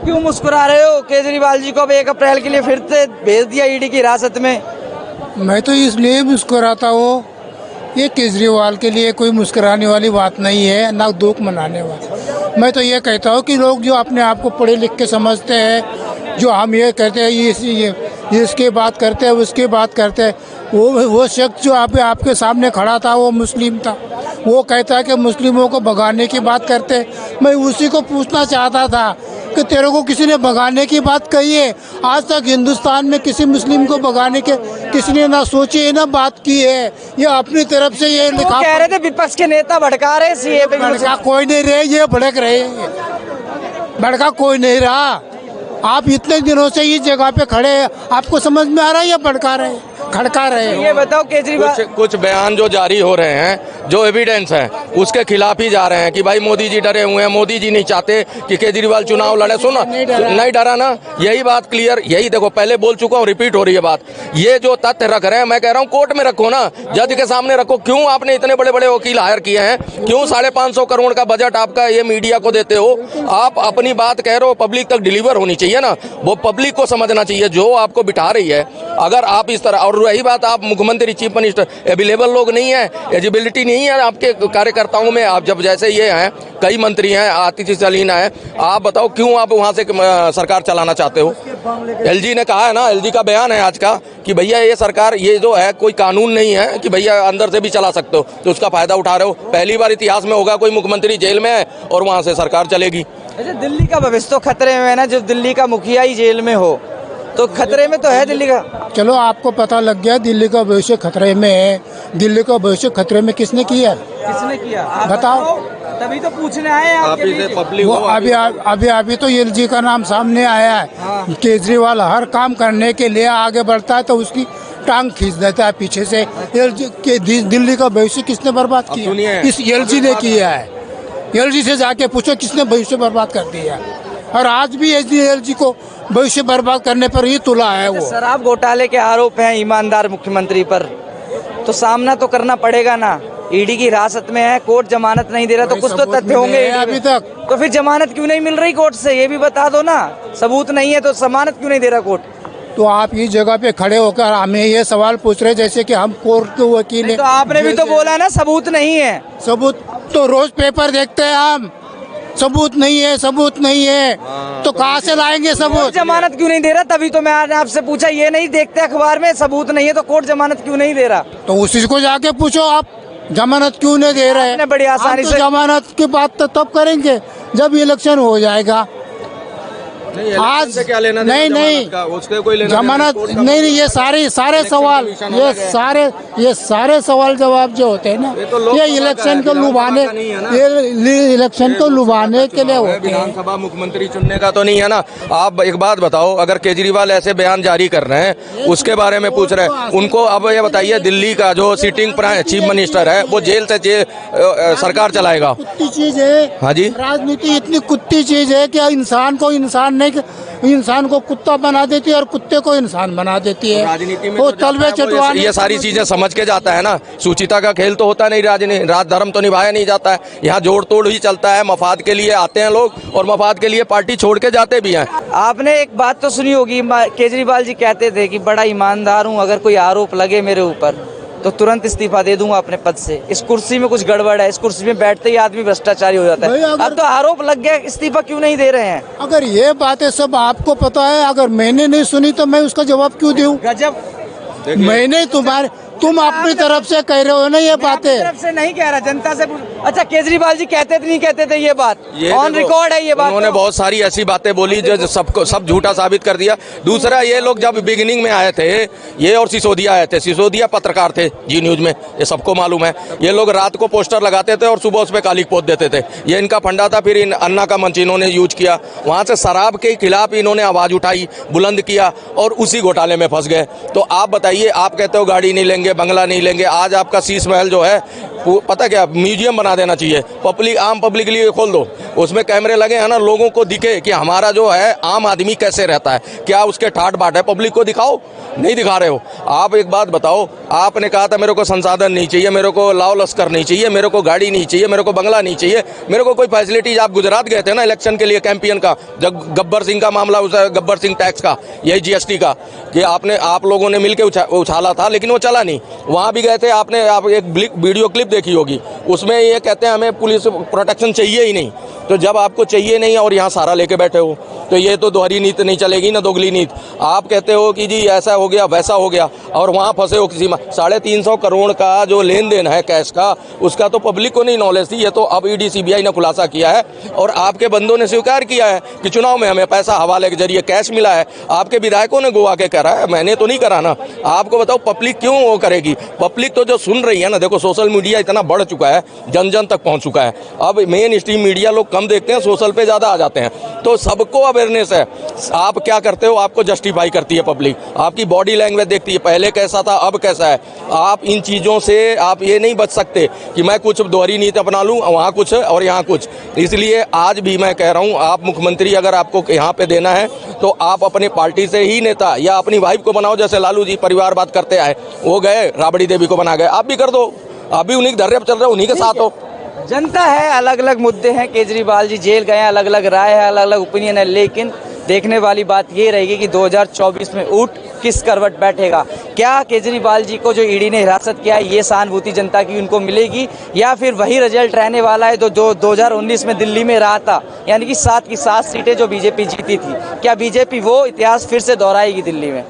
क्यों मुस्कुरा रहे हो? केजरीवाल जी को अब 1 अप्रैल के लिए फिर से भेज दिया ईडी की हिरासत में। मैं तो इसलिए मुस्कुराता हूँ, ये केजरीवाल के लिए कोई मुस्कुराने वाली बात नहीं है, ना दुख मनाने वाली। मैं तो ये कहता हूँ कि लोग जो अपने आप को पढ़े लिख के समझते हैं, जो हम ये कहते हैं ये इसके बात करते हैं उसकी बात करते हैं, वो शख्स जो आपके सामने खड़ा था वो मुस्लिम था, वो कहता है कि मुस्लिमों को भगाने की बात करते। मैं उसी को पूछना चाहता था कि तेरे को किसी ने भगाने की बात कही है? आज तक हिंदुस्तान में किसी मुस्लिम को भगाने के किसी ने ना सोची है ना बात की है। ये अपनी तरफ से ये लिखा कह रहे थे विपक्ष के नेता भड़का रहे सीए पे। भड़का कोई नहीं रहे, ये भड़क रहे हैं, भड़का कोई नहीं रहा। आप इतने दिनों से इस जगह पे खड़े हैं, आपको समझ में आ रहा है या भड़का रहे हैं, खड़का रहे हैं? ये बताओ केजरीवाल कुछ बयान जो जारी हो रहे हैं, जो एविडेंस है उसके खिलाफ ही जा रहे हैं कि भाई मोदी जी डरे हुए हैं, मोदी जी नहीं चाहते कि केजरीवाल चुनाव लड़े। सुनो, नहीं डरा ना, यही बात क्लियर, यही देखो पहले बोल चुका हूँ, रिपीट हो रही है बात। ये जो तथ्य रख रहे हैं, मैं कह रहा हूँ कोर्ट में रखो ना, जज के सामने रखो। क्यों आपने इतने बड़े बड़े वकील हायर किए हैं? क्यों 550 करोड़ का बजट आपका ये मीडिया को देते हो? आप अपनी बात कह रहे हो, पब्लिक तक डिलीवर होनी चाहिए ना, वो पब्लिक को समझना चाहिए जो आपको बिठा रही है। अगर आप इस तरह, और रही बात आप मुख्यमंत्री चीफ मिनिस्टर अवेलेबल लोग नहीं है, एलिजिबिलिटी नहीं है आपके कार्यकर्ताओं में। आप जब जैसे ये हैं, कई मंत्री हैं, आतिशी सलीना है, आप बताओ क्यों आप वहां से सरकार चलाना चाहते हो? एलजी ने कहा है ना, एलजी का बयान है आज का कि भैया ये सरकार, ये जो है कोई कानून नहीं है कि भैया अंदर से भी चला सकते हो, तो उसका फायदा उठा रहे हो। पहली बार इतिहास में होगा कोई मुख्यमंत्री जेल में है और वहां से सरकार चलेगी। अच्छा, दिल्ली का भविष्य तो खतरे में है ना, जब दिल्ली का मुखिया ही जेल में हो तो खतरे में तो है दिल्ली का। चलो आपको पता लग गया दिल्ली का भविष्य खतरे में है। दिल्ली का भविष्य खतरे में किसने किया? किसने किया बताओ। तभी तो पूछने आए आपके बीच। वो अभी तो एलजी का नाम सामने आया है। हाँ। केजरीवाल हर काम करने के लिए आगे बढ़ता है तो उसकी टांग खींच देता है पीछे से। एलजी के दिल्ली का भविष्य किसने बर्बाद किया? इस एलजी ने किया है। एलजी से जाके पूछो किसने भविष्य बर्बाद कर दिया। और आज भी एलजी को भविष्य बर्बाद करने पर ही तुला है वो। शराब घोटाले के आरोप हैं ईमानदार मुख्यमंत्री पर, तो सामना तो करना पड़ेगा ना। ईडी की हिरासत में है, कोर्ट जमानत नहीं दे रहा, तो कुछ तो तथ्य होंगे अभी तक। तो फिर जमानत क्यों नहीं मिल रही कोर्ट से, ये भी बता दो ना। सबूत नहीं है तो जमानत क्यों नहीं दे रहा कोर्ट? तो आप इस जगह पे खड़े होकर हमें ये सवाल पूछ रहे जैसे कि हम कोर्ट के वकील हैं। तो आपने भी तो बोला ना सबूत नहीं है। सबूत तो रोज पेपर देखते हैं हम, सबूत नहीं है, सबूत नहीं है, तो कहाँ से लाएंगे सबूत? जमानत क्यों नहीं दे रहा? तभी तो मैंने आपसे पूछा, ये नहीं देखते अखबार में सबूत नहीं है तो कोर्ट जमानत क्यों नहीं दे रहा? तो उसी को जाके पूछो आप, जमानत क्यों नहीं दे रहे हैं? बड़ी आसानी से जमानत की बात तो तब करेंगे जब इलेक्शन हो जाएगा। आज क्या लेना नहीं उसके कोई लेना जमानत नहीं, ये सारे सवाल, ये सारे सवाल जवाब जो होते हैं ना, ये इलेक्शन को लुभाने, ये इलेक्शन को लुभाने के लिए होते हैं। विधानसभा मुख्यमंत्री चुनने का तो नहीं है ना। आप एक बात बताओ, अगर केजरीवाल ऐसे बयान जारी कर रहे हैं, उसके बारे में पूछ रहे हैं उनको, अब ये बताइए दिल्ली का जो सिटिंग चीफ मिनिस्टर है वो जेल से सरकार चलाएगा? कुत्ती चीज है। हाँ जी, राजनीति इतनी कुत्ती चीज है कि इंसान को कुत्ता बना देती है और कुत्ते को इंसान बना देती है। राजनीति में वो तो तलवे चटवाने, ये सारी चीजें समझ के जाता है ना। सुचिता का खेल तो होता नहीं, राज धर्म तो निभाया नहीं जाता है। यहाँ जोड़ तोड़ ही चलता है। मफाद के लिए आते हैं लोग और मफाद के लिए पार्टी छोड़ के जाते भी हैं। आपने एक बात तो सुनी होगी, केजरीवाल जी कहते थे कि बड़ा ईमानदार हूँ, अगर कोई आरोप लगे मेरे ऊपर तो तुरंत इस्तीफा दे दूंगा अपने पद से। इस कुर्सी में कुछ गड़बड़ है, इस कुर्सी में बैठते ही आदमी भ्रष्टाचारी हो जाता है। अब तो आरोप लग गया, इस्तीफा क्यों नहीं दे रहे हैं? अगर ये बातें सब आपको पता है, अगर मैंने नहीं सुनी तो मैं उसका जवाब क्यों दूं? गजब। मैंने तुम अपनी तरफ से कह रहे हो ना ये बातें। तरफ से नहीं कह रहा, जनता से। अच्छा, केजरीवाल जी कहते थे नहीं कहते थे ये बात? ऑन रिकॉर्ड है ये बात। उन्होंने बहुत सारी ऐसी बातें बोली जो सब झूठा साबित कर दिया। दूसरा, ये लोग जब बिगिनिंग में आए थे, ये और सिसोदिया आए थे, सिसोदिया पत्रकार थे जी न्यूज में, ये सबको मालूम है। ये लोग रात को पोस्टर लगाते थे और सुबह उस पर कालिक पोत देते थे। ये इनका फंडा था। फिर इन अन्ना का मंच इन्होंने यूज किया, वहां से शराब के खिलाफ इन्होंने आवाज उठाई, बुलंद किया और उसी घोटाले में फंस गए। तो आप बताइए, आप कहते हो गाड़ी नहीं लेंगे, बंगला नहीं लेंगे, आज आपका शीश महल जो है पता क्या म्यूजियम बना देना चाहिए, पब्लिक आम पब्लिक के लिए खोल दो, उसमें कैमरे लगे हैं ना, लोगों को दिखे कि हमारा जो है आम आदमी कैसे रहता है, क्या उसके ठाट बाट है, पब्लिक को दिखाओ। नहीं दिखा रहे हो। आप एक बात बताओ, आपने कहा था मेरे को संसाधन नहीं चाहिए, मेरे को लाव लश्कर नहीं चाहिए, मेरे को गाड़ी नहीं चाहिए, मेरे को बंगला नहीं चाहिए, मेरे को कोई फैसिलिटीज। आप गुजरात गए थे ना इलेक्शन के लिए कैंपेन का, जब गब्बर सिंह का मामला, उस गब्बर सिंह टैक्स का, यही जीएसटी का, कि आप लोगों ने मिलकर उछाला था, लेकिन वो चला नहीं। वहाँ भी गए थे, आप एक वीडियो क्लिप देखी होगी, उसमें ये कहते हैं हमें पुलिस प्रोटेक्शन चाहिए ही नहीं। तो जब आपको चाहिए नहीं और यहाँ सारा लेके बैठे हो, तो ये तो दोहरी नीति नहीं चलेगी ना, दोगली नीति। आप कहते हो कि जी ऐसा हो गया वैसा हो गया, और वहाँ फंसे हो किसी में। 350 करोड़ का जो लेन देन है कैश का, उसका तो पब्लिक को नहीं नॉलेज थी। ये तो अब ईडी सीबीआई ने खुलासा किया है, और आपके बंदों ने स्वीकार किया है कि चुनाव में हमें पैसा हवाले के जरिए कैश मिला है। आपके विधायकों ने गोवा के करा है, मैंने तो नहीं करा ना। आपको बताओ पब्लिक क्यों वो करेगी? पब्लिक तो जो सुन रही है ना, देखो सोशल मीडिया इतना बढ़ चुका है, जन जन तक पहुंच चुका है। अब मेन स्ट्रीम मीडिया लोग कम देखते हैं, सोशल पे ज़्यादा आ जाते हैं, तो सबको अवेयरनेस है। आप क्या करते हो, आपको जस्टिफाई करती है पब्लिक, आपकी बॉडी लैंग्वेज देखती है, पहले कैसा था अब कैसा है। आप इन चीज़ों से आप ये नहीं बच सकते कि मैं कुछ दोहरी नीति अपना लूँ, वहाँ कुछ और यहाँ कुछ। इसलिए आज भी मैं कह रहा हूँ, आप मुख्यमंत्री अगर आपको यहाँ पे देना है तो आप अपने पार्टी से ही नेता या अपनी वाइफ को बनाओ, जैसे लालू जी परिवारवाद करते आए, वो गए राबड़ी देवी को बना गए, आप भी कर दो। आप भी उन्हीं के धर्रे पर चल रहे हो, उन्हीं के साथ हो। जनता है, अलग अलग मुद्दे हैं। केजरीवाल जी जेल गए हैं, अलग अलग राय है, अलग अलग ओपिनियन है, लेकिन देखने वाली बात ये रहेगी कि 2024 में ऊँट किस करवट बैठेगा। क्या केजरीवाल जी को जो ईडी ने हिरासत किया है, ये सहानुभूति जनता की उनको मिलेगी, या फिर वही रिजल्ट रहने वाला है जो 2019 में दिल्ली में रहा था, यानी कि 7 की 7 सीटें जो बीजेपी जीती थी। क्या बीजेपी वो इतिहास फिर से दोहराएगी दिल्ली में?